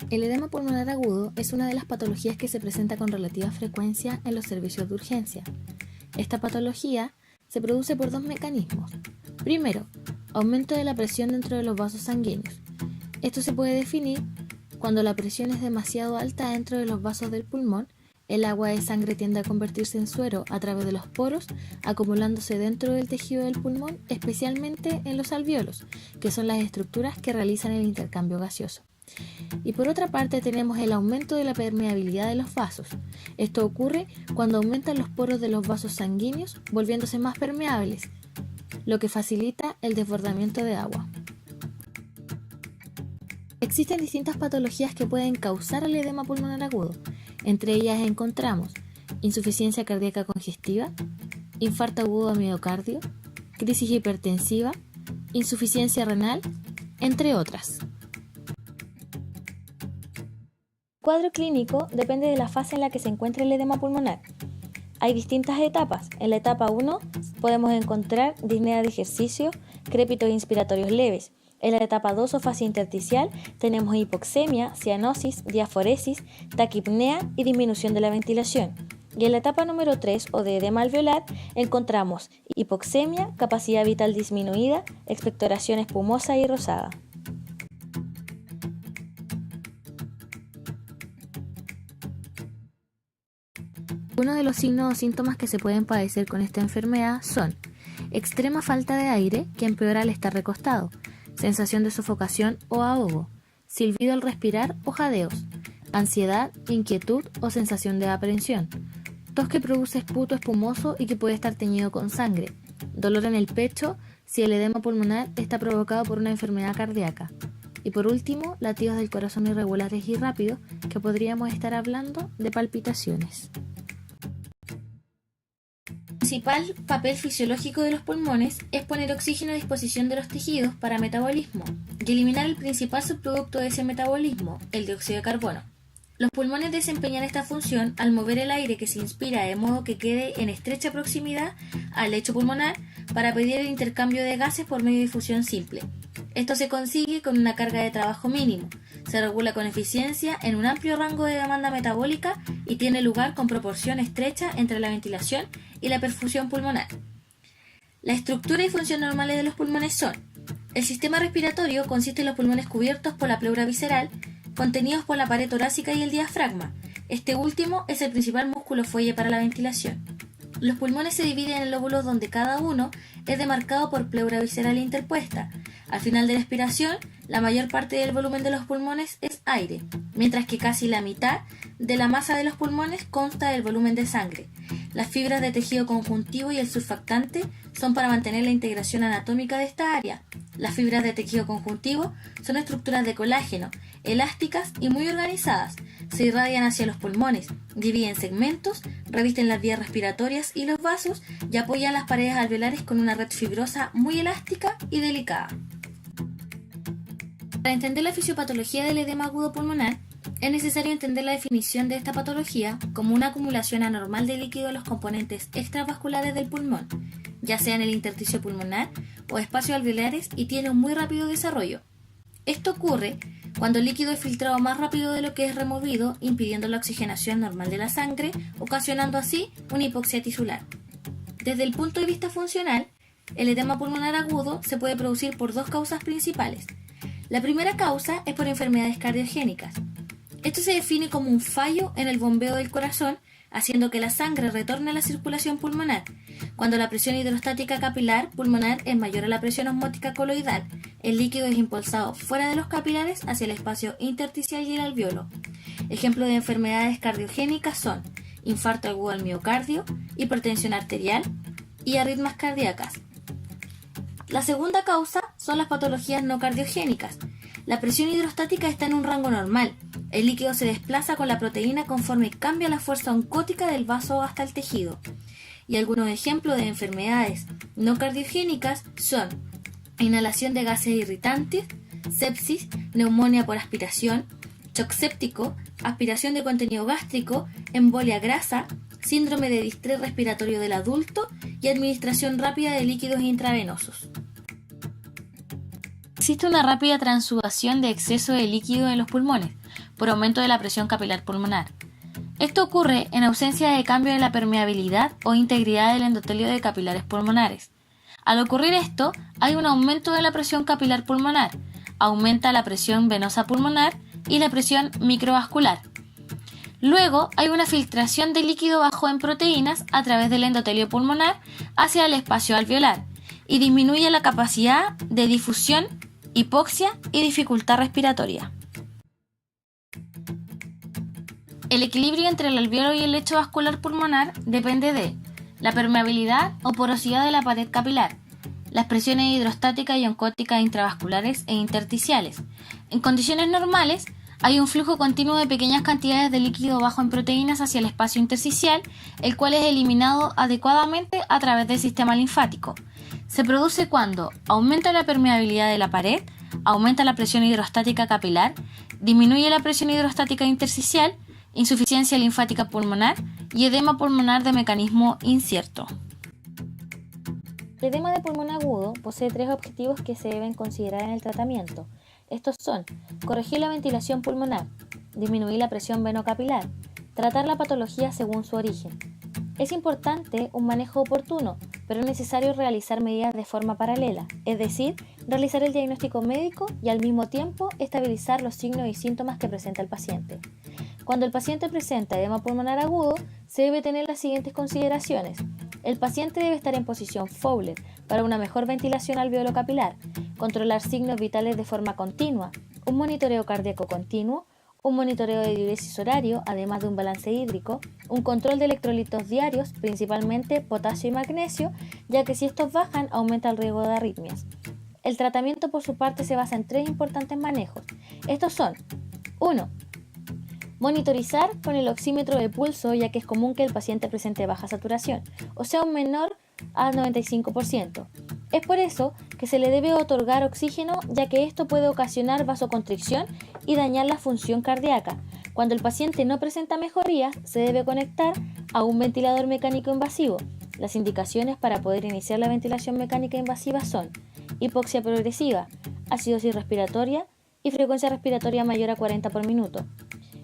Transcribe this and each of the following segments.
El edema pulmonar agudo es una de las patologías que se presenta con relativa frecuencia en los servicios de urgencia. Esta patología se produce por dos mecanismos. Primero, aumento de la presión dentro de los vasos sanguíneos. Esto se puede definir cuando la presión es demasiado alta dentro de los vasos del pulmón. El agua de sangre tiende a convertirse en suero a través de los poros, acumulándose dentro del tejido del pulmón, especialmente en los alvéolos, que son las estructuras que realizan el intercambio gaseoso. Y por otra parte tenemos el aumento de la permeabilidad de los vasos. Esto ocurre cuando aumentan los poros de los vasos sanguíneos, volviéndose más permeables, lo que facilita el desbordamiento de agua. Existen distintas patologías que pueden causar el edema pulmonar agudo. Entre ellas encontramos insuficiencia cardíaca congestiva, infarto agudo de miocardio, crisis hipertensiva, insuficiencia renal, entre otras. El cuadro clínico depende de la fase en la que se encuentra el edema pulmonar. Hay distintas etapas. En la etapa 1 podemos encontrar disnea de ejercicio, crépitos inspiratorios leves. En la etapa 2 o fase intersticial tenemos hipoxemia, cianosis, diaforesis, taquipnea y disminución de la ventilación. Y en la etapa número 3 o de edema alveolar encontramos hipoxemia, capacidad vital disminuida, expectoración espumosa y rosada. Algunos de los signos o síntomas que se pueden padecer con esta enfermedad son extrema falta de aire, que empeora al estar recostado, sensación de sofocación o ahogo, silbido al respirar o jadeos, ansiedad, inquietud o sensación de aprehensión, tos que produce esputo espumoso y que puede estar teñido con sangre, dolor en el pecho si el edema pulmonar está provocado por una enfermedad cardíaca. Y por último, latidos del corazón irregulares y rápidos, que podríamos estar hablando de palpitaciones. El principal papel fisiológico de los pulmones es poner oxígeno a disposición de los tejidos para metabolismo y eliminar el principal subproducto de ese metabolismo, el dióxido de carbono. Los pulmones desempeñan esta función al mover el aire que se inspira de modo que quede en estrecha proximidad al lecho pulmonar para pedir el intercambio de gases por medio de difusión simple. Esto se consigue con una carga de trabajo mínimo, se regula con eficiencia en un amplio rango de demanda metabólica y tiene lugar con proporción estrecha entre la ventilación y la perfusión pulmonar. La estructura y función normales de los pulmones son: el sistema respiratorio consiste en los pulmones cubiertos por la pleura visceral, contenidos por la pared torácica y el diafragma. Este último es el principal músculo fuelle para la ventilación. Los pulmones se dividen en lóbulos donde cada uno es demarcado por pleura visceral interpuesta. Al final de la expiración, la mayor parte del volumen de los pulmones es aire, mientras que casi la mitad de la masa de los pulmones consta del volumen de sangre. Las fibras de tejido conjuntivo y el surfactante son para mantener la integración anatómica de esta área. Las fibras de tejido conjuntivo son estructuras de colágeno, elásticas y muy organizadas. Se irradian hacia los pulmones, dividen segmentos, revisten las vías respiratorias y los vasos y apoyan las paredes alveolares con una red fibrosa muy elástica y delicada. Para entender la fisiopatología del edema agudo pulmonar, es necesario entender la definición de esta patología como una acumulación anormal de líquido en los componentes extravasculares del pulmón, ya sea en el intersticio pulmonar o espacios alveolares, y tiene un muy rápido desarrollo. Esto ocurre cuando el líquido es filtrado más rápido de lo que es removido, impidiendo la oxigenación normal de la sangre, ocasionando así una hipoxia tisular. Desde el punto de vista funcional, el edema pulmonar agudo se puede producir por dos causas principales. La primera causa es por enfermedades cardiogénicas. Esto se define como un fallo en el bombeo del corazón, haciendo que la sangre retorne a la circulación pulmonar, cuando la presión hidrostática capilar pulmonar es mayor a la presión osmótica coloidal. El líquido es impulsado fuera de los capilares hacia el espacio intersticial y el alvéolo. Ejemplos de enfermedades cardiogénicas son infarto agudo al miocardio, hipertensión arterial y arritmias cardíacas. La segunda causa son las patologías no cardiogénicas. La presión hidrostática está en un rango normal. El líquido se desplaza con la proteína conforme cambia la fuerza oncótica del vaso hasta el tejido. Y algunos ejemplos de enfermedades no cardiogénicas son inhalación de gases irritantes, sepsis, neumonía por aspiración, shock séptico, aspiración de contenido gástrico, embolia grasa, síndrome de distrés respiratorio del adulto y administración rápida de líquidos intravenosos. Existe una rápida transudación de exceso de líquido en los pulmones por aumento de la presión capilar pulmonar. Esto ocurre en ausencia de cambio de la permeabilidad o integridad del endotelio de capilares pulmonares. Al ocurrir esto, hay un aumento de la presión capilar pulmonar, aumenta la presión venosa pulmonar y la presión microvascular. Luego hay una filtración de líquido bajo en proteínas a través del endotelio pulmonar hacia el espacio alveolar y disminuye la capacidad de difusión, hipoxia y dificultad respiratoria. El equilibrio entre el alveolo y el lecho vascular pulmonar depende de la permeabilidad o porosidad de la pared capilar, las presiones hidrostáticas y oncóticas intravasculares e intersticiales. En condiciones normales, hay un flujo continuo de pequeñas cantidades de líquido bajo en proteínas hacia el espacio intersticial, el cual es eliminado adecuadamente a través del sistema linfático. Se produce cuando aumenta la permeabilidad de la pared, aumenta la presión hidrostática capilar, disminuye la presión hidrostática intersticial, insuficiencia linfática pulmonar y edema pulmonar de mecanismo incierto. El edema de pulmón agudo posee 3 objetivos que se deben considerar en el tratamiento. Estos son: corregir la ventilación pulmonar, disminuir la presión venocapilar, tratar la patología según su origen. Es importante un manejo oportuno, pero es necesario realizar medidas de forma paralela, es decir, realizar el diagnóstico médico y al mismo tiempo estabilizar los signos y síntomas que presenta el paciente. Cuando el paciente presenta edema pulmonar agudo, se debe tener las siguientes consideraciones. El paciente debe estar en posición Fowler para una mejor ventilación alveolo-capilar, controlar signos vitales de forma continua, un monitoreo cardíaco continuo, un monitoreo de diuresis horario, además de un balance hídrico, un control de electrolitos diarios, principalmente potasio y magnesio, ya que si estos bajan aumenta el riesgo de arritmias. El tratamiento por su parte se basa en 3 importantes manejos. Estos son: 1. Monitorizar con el oxímetro de pulso, ya que es común que el paciente presente baja saturación, o sea un menor al 95%. Es por eso que se le debe otorgar oxígeno, ya que esto puede ocasionar vasoconstricción y dañar la función cardíaca. Cuando el paciente no presenta mejorías, se debe conectar a un ventilador mecánico invasivo. Las indicaciones para poder iniciar la ventilación mecánica invasiva son: hipoxia progresiva, acidosis respiratoria y frecuencia respiratoria mayor a 40 por minuto.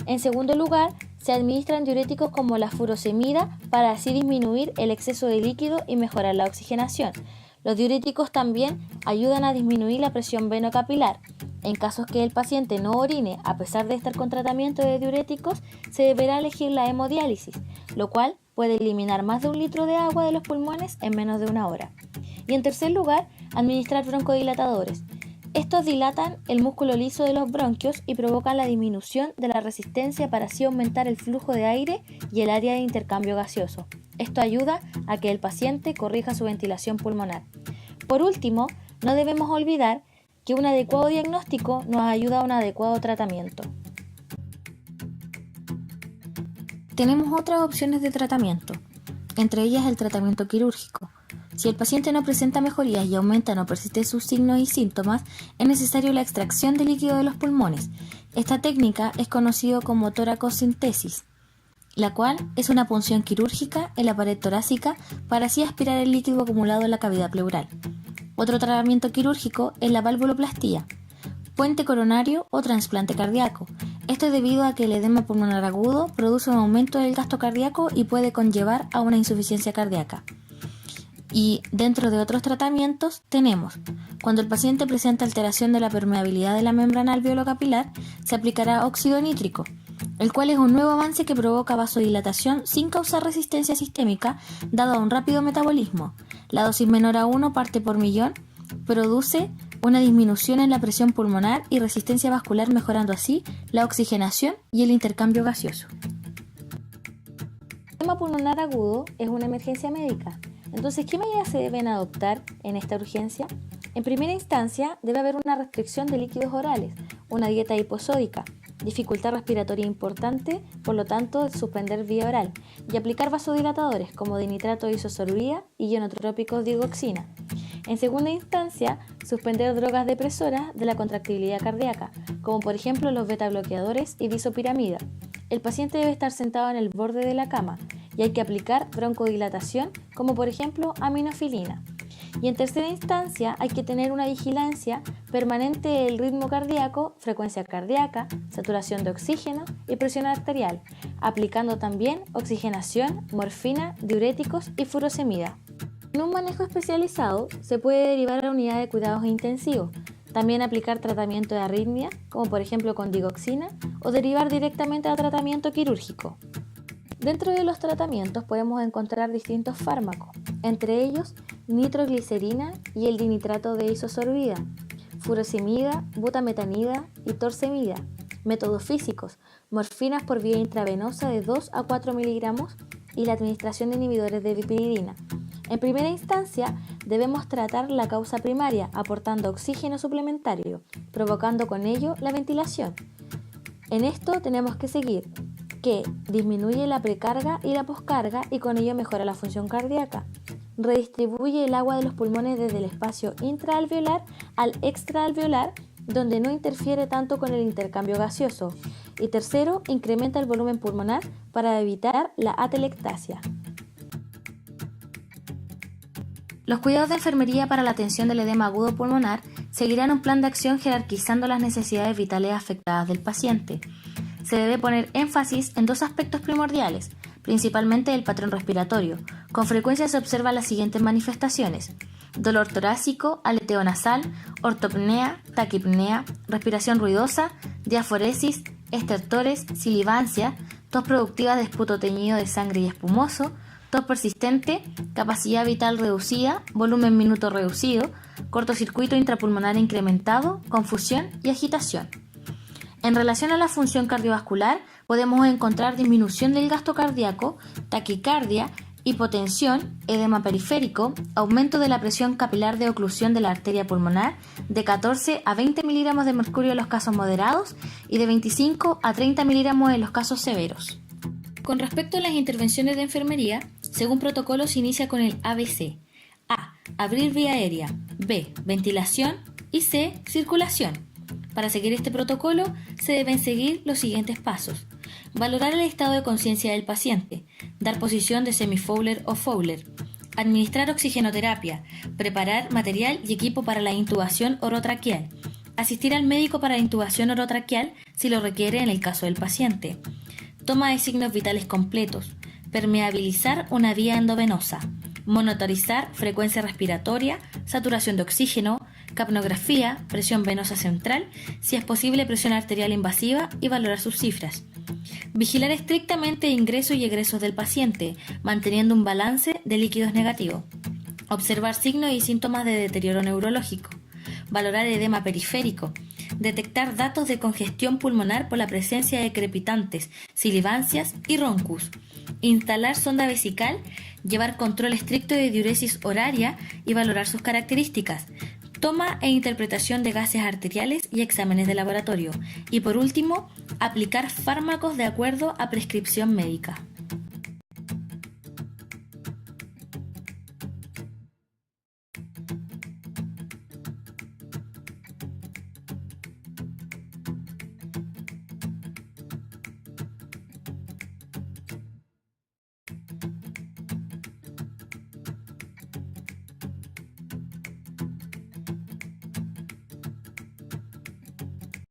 En segundo lugar, se administran diuréticos como la furosemida para así disminuir el exceso de líquido y mejorar la oxigenación. Los diuréticos también ayudan a disminuir la presión venocapilar. En casos que el paciente no orine a pesar de estar con tratamiento de diuréticos, se deberá elegir la hemodiálisis, lo cual puede eliminar más de 1 litro de agua de los pulmones en menos de 1 hora. Y en tercer lugar, administrar broncodilatadores. Estos dilatan el músculo liso de los bronquios y provocan la disminución de la resistencia para así aumentar el flujo de aire y el área de intercambio gaseoso. Esto ayuda a que el paciente corrija su ventilación pulmonar. Por último, no debemos olvidar que un adecuado diagnóstico nos ayuda a un adecuado tratamiento. Tenemos otras opciones de tratamiento, entre ellas el tratamiento quirúrgico. Si el paciente no presenta mejorías y aumentan o persisten sus signos y síntomas, es necesario la extracción de líquido de los pulmones. Esta técnica es conocida como toracocentesis, la cual es una punción quirúrgica en la pared torácica para así aspirar el líquido acumulado en la cavidad pleural. Otro tratamiento quirúrgico es la valvuloplastía, puente coronario o trasplante cardíaco. Esto es debido a que el edema pulmonar agudo produce un aumento del gasto cardíaco y puede conllevar a una insuficiencia cardíaca. Y dentro de otros tratamientos tenemos: cuando el paciente presenta alteración de la permeabilidad de la membrana alveolo-capilar, se aplicará óxido nítrico, el cual es un nuevo avance que provoca vasodilatación sin causar resistencia sistémica dado a un rápido metabolismo. La dosis menor a 1 parte por millón produce una disminución en la presión pulmonar y resistencia vascular, mejorando así la oxigenación y el intercambio gaseoso. El edema pulmonar agudo es una emergencia médica. Entonces, ¿qué medidas se deben adoptar en esta urgencia? En primera instancia, debe haber una restricción de líquidos orales, una dieta hiposódica, dificultad respiratoria importante, por lo tanto, suspender vía oral, y aplicar vasodilatadores como dinitrato de isosorbida y ionotrópicos de digoxina. En segunda instancia, suspender drogas depresoras de la contractibilidad cardíaca, como por ejemplo los betabloqueadores y disopiramida. El paciente debe estar sentado en el borde de la cama y hay que aplicar broncodilatación, como por ejemplo aminofilina. Y en tercera instancia, hay que tener una vigilancia permanente del ritmo cardíaco, frecuencia cardíaca, saturación de oxígeno y presión arterial, aplicando también oxigenación, morfina, diuréticos y furosemida. En un manejo especializado se puede derivar a la unidad de cuidados intensivos, también aplicar tratamiento de arritmia, como por ejemplo con digoxina, o derivar directamente a tratamiento quirúrgico. Dentro de los tratamientos podemos encontrar distintos fármacos, entre ellos nitroglicerina y el dinitrato de isosorbida, furosemida, butametanida y torsemida. Métodos físicos: morfinas por vía intravenosa de 2 a 4 miligramos y la administración de inhibidores de piperidina. En primera instancia, debemos tratar la causa primaria aportando oxígeno suplementario, provocando con ello la ventilación. En esto tenemos que seguir que disminuye la precarga y la poscarga y con ello mejora la función cardíaca. Redistribuye el agua de los pulmones desde el espacio intraalveolar al extraalveolar, donde no interfiere tanto con el intercambio gaseoso. Y tercero, incrementa el volumen pulmonar para evitar la atelectasia. Los cuidados de enfermería para la atención del edema agudo pulmonar seguirán un plan de acción jerarquizando las necesidades vitales afectadas del paciente. Se debe poner énfasis en dos aspectos primordiales, principalmente el patrón respiratorio. Con frecuencia se observan las siguientes manifestaciones: dolor torácico, aleteo nasal, ortopnea, taquipnea, respiración ruidosa, diaforesis, estertores, silivancia, tos productiva de esputo teñido de sangre y espumoso, tos persistente, capacidad vital reducida, volumen minuto reducido, cortocircuito intrapulmonar incrementado, confusión y agitación. En relación a la función cardiovascular, podemos encontrar disminución del gasto cardíaco, taquicardia, hipotensión, edema periférico, aumento de la presión capilar de oclusión de la arteria pulmonar de 14 a 20 miligramos de mercurio en los casos moderados y de 25 a 30 miligramos en los casos severos. Con respecto a las intervenciones de enfermería, según protocolo se inicia con el ABC. A. Abrir vía aérea. B. Ventilación. Y C. Circulación. Para seguir este protocolo se deben seguir los siguientes pasos: valorar el estado de conciencia del paciente, dar posición de semi-Fowler o Fowler, administrar oxigenoterapia, preparar material y equipo para la intubación orotraqueal, asistir al médico para la intubación orotraqueal si lo requiere en el caso del paciente, toma de signos vitales completos, permeabilizar una vía endovenosa, monitorizar frecuencia respiratoria, saturación de oxígeno, capnografía, presión venosa central, si es posible presión arterial invasiva y valorar sus cifras. Vigilar estrictamente ingresos y egresos del paciente, manteniendo un balance de líquidos negativo. Observar signos y síntomas de deterioro neurológico. Valorar edema periférico. Detectar datos de congestión pulmonar por la presencia de crepitantes, silivancias y roncus. Instalar sonda vesical, llevar control estricto de diuresis horaria y valorar sus características. Toma e interpretación de gases arteriales y exámenes de laboratorio. Y por último, aplicar fármacos de acuerdo a prescripción médica.